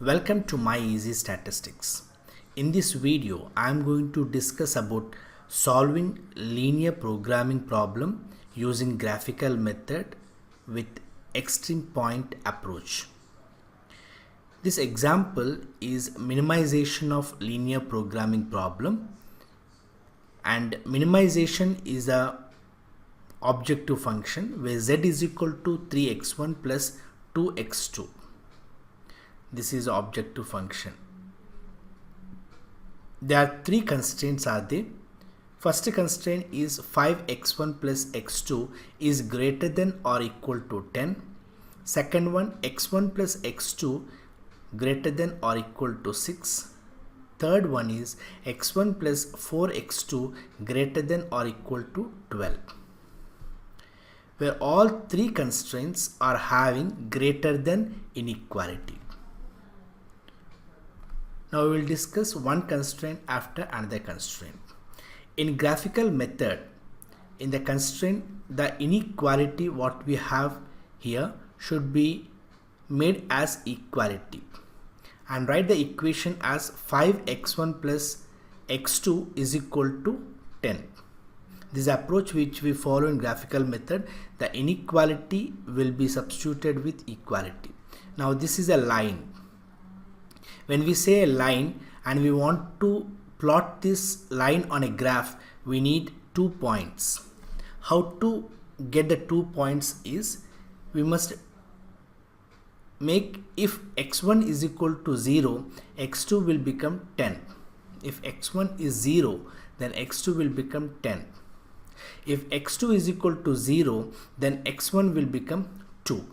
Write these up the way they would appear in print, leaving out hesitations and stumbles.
Welcome to my easy statistics. In this video, I am going to discuss about solving linear programming problem using graphical method with extreme point approach. This example is minimization of linear programming problem, and minimization is a objective function where z is equal to 3x1 plus 2x2. This is objective function. There are three constraints are there. First constraint is 5x1 plus x2 is greater than or equal to 10. Second one, x1 plus x2 greater than or equal to 6. Third one is x1 plus 4x2 greater than or equal to 12. Where all three constraints are having greater than inequality. Now we will discuss one constraint after another constraint. In graphical method, in the constraint, the inequality what we have here should be made as equality. And write the equation as 5x1 plus x2 is equal to 10. This approach which we follow in graphical method, the inequality will be substituted with equality. Now this is a line. When we say a line and we want to plot this line on a graph, we need 2 points. How to get the 2 points is, we must make if x1 is equal to 0, x2 will become 10. If x1 is 0, then x2 will become 10. If x2 is equal to 0, then x1 will become 2.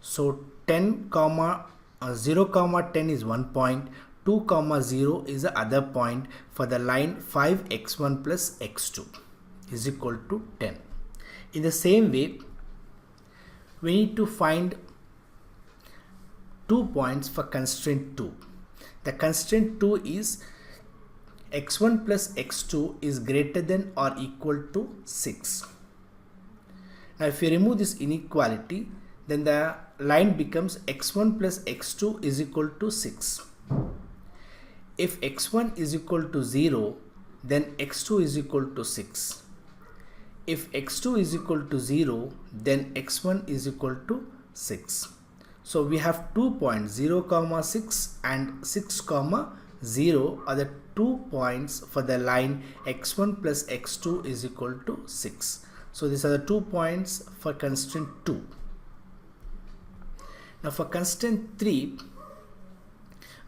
So 10 comma 0 comma 10 is 1 point, 2 comma 0 is the other point for the line 5x1 plus x2 is equal to 10. In the same way, we need to find 2 points for constraint 2. The constraint 2 is x1 plus x2 is greater than or equal to 6. Now if you remove this inequality, then the line becomes x1 plus x2 is equal to 6. If x1 is equal to 0, then x2 is equal to 6. If x2 is equal to 0, then x1 is equal to 6. So we have 2 points, 0 comma 6 and 6 comma 0 are the 2 points for the line x1 plus x2 is equal to 6. So these are the 2 points for constraint 2. Now for constraint 3,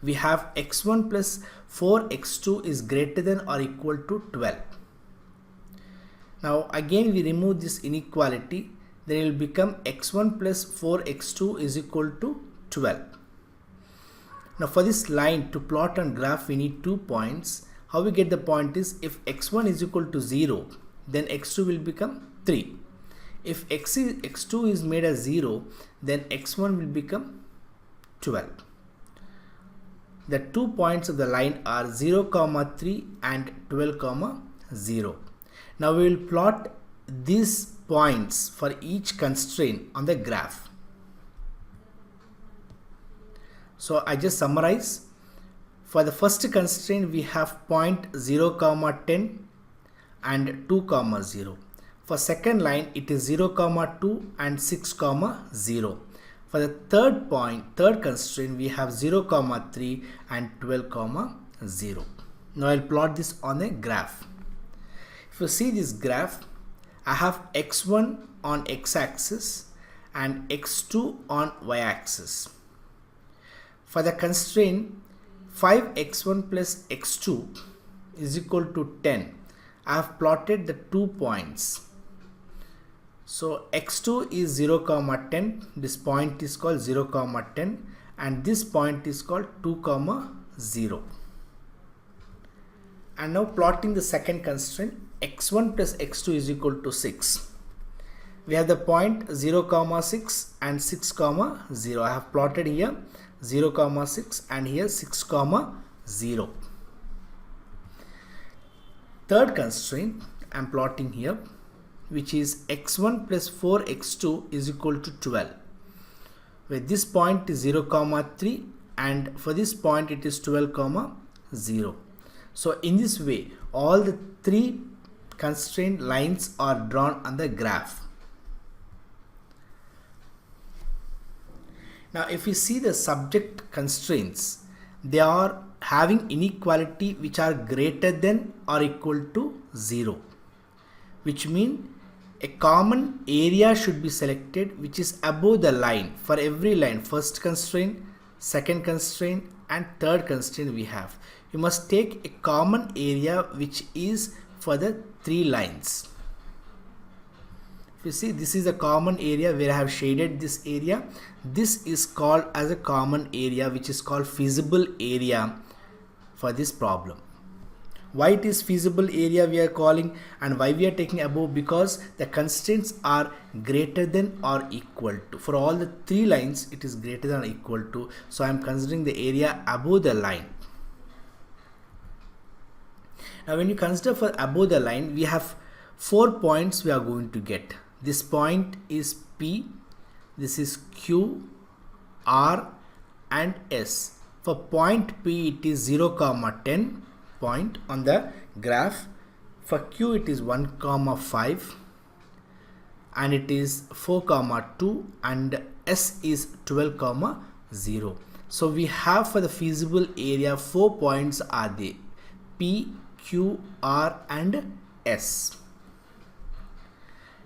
we have x1 plus 4x2 is greater than or equal to 12. Now again we remove this inequality, then it will become x1 plus 4x2 is equal to 12. Now for this line to plot on graph, we need 2 points. How we get the point is, if x1 is equal to 0, then x2 will become 3. If x2 is made as 0, then x1 will become 12. The 2 points of the line are 0 comma 3 and 12 comma 0. Now we will plot these points for each constraint on the graph. So I just summarize. For the first constraint, we have point 0 comma 10 and 2 comma 0. For second line, it is 0 comma 2 and 6 comma 0. For the third constraint, we have 0 comma 3 and 12 comma 0. Now I'll plot this on a graph. If you see this graph, I have x1 on x-axis and x2 on y-axis. For the constraint 5x1 plus x2 is equal to 10, I have plotted the 2 points. So x2 is 0 comma 10, this point is called 0 comma 10 and this point is called 2 comma 0. And now plotting the second constraint, x1 plus x2 is equal to 6. We have the point 0 comma 6 and 6 comma 0. I have plotted here 0 comma 6 and here 6 comma 0. Third constraint I am plotting here, which is x1 plus 4x2 is equal to 12, where this point is 0 comma 3 and for this point it is 12 comma 0. So in this way all the three constraint lines are drawn on the graph. Now if we see the subject constraints, they are having inequality which are greater than or equal to 0, which means a common area should be selected which is above the line. For every line, first constraint, second constraint and third constraint we have. You must take a common area which is for the three lines. If you see, this is a common area where I have shaded this area. This is called as a common area, which is called feasible area for this problem. Why it is feasible area we are calling, and why we are taking above? Because the constraints are greater than or equal to. For all the three lines it is greater than or equal to, so I am considering the area above the line. Now when you consider for above the line, we have 4 points we are going to get. This point is P, this is Q, R and S. For point P it is 0 comma 10 point on the graph. For Q it is 1 comma 5 and it is 4 comma 2 and S is 12 comma 0. So we have for the feasible area 4 points are there: P, Q, R and S.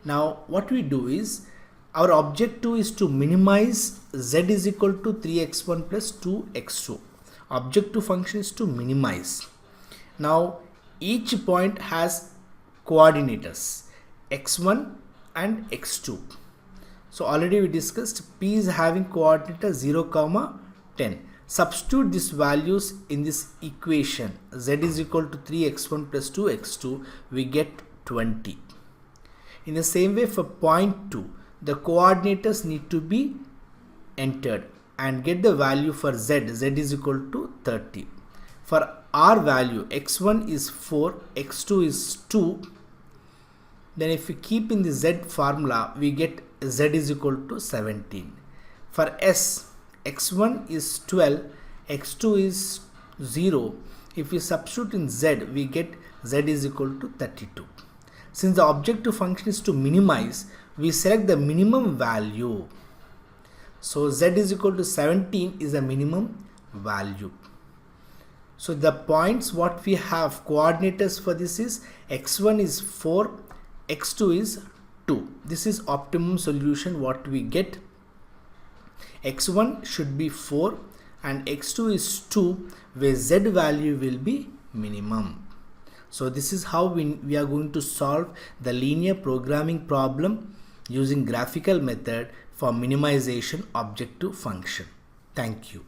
Now what we do is, our objective is to minimize z is equal to 3x1 plus 2x2. Objective function is to minimize. Now each point has coordinators x1 and x2. So already we discussed P is having coordinate 0 comma 10. Substitute these values in this equation. Z is equal to 3x1 plus 2x2. We get 20. In the same way for point 2, the coordinators need to be entered and get the value for z. Z is equal to 30. For R value, x1 is 4, x2 is 2. Then if we keep in the z formula, we get z is equal to 17. For S, x1 is 12, x2 is 0. If we substitute in z, we get z is equal to 32. Since the objective function is to minimize, we select the minimum value. So z is equal to 17 is the minimum value. So the points what we have coordinators for this is x1 is 4, x2 is 2. This is optimum solution what we get. x1 should be 4 and x2 is 2, where z value will be minimum. So this is how we are going to solve the linear programming problem using graphical method for minimization objective function. Thank you.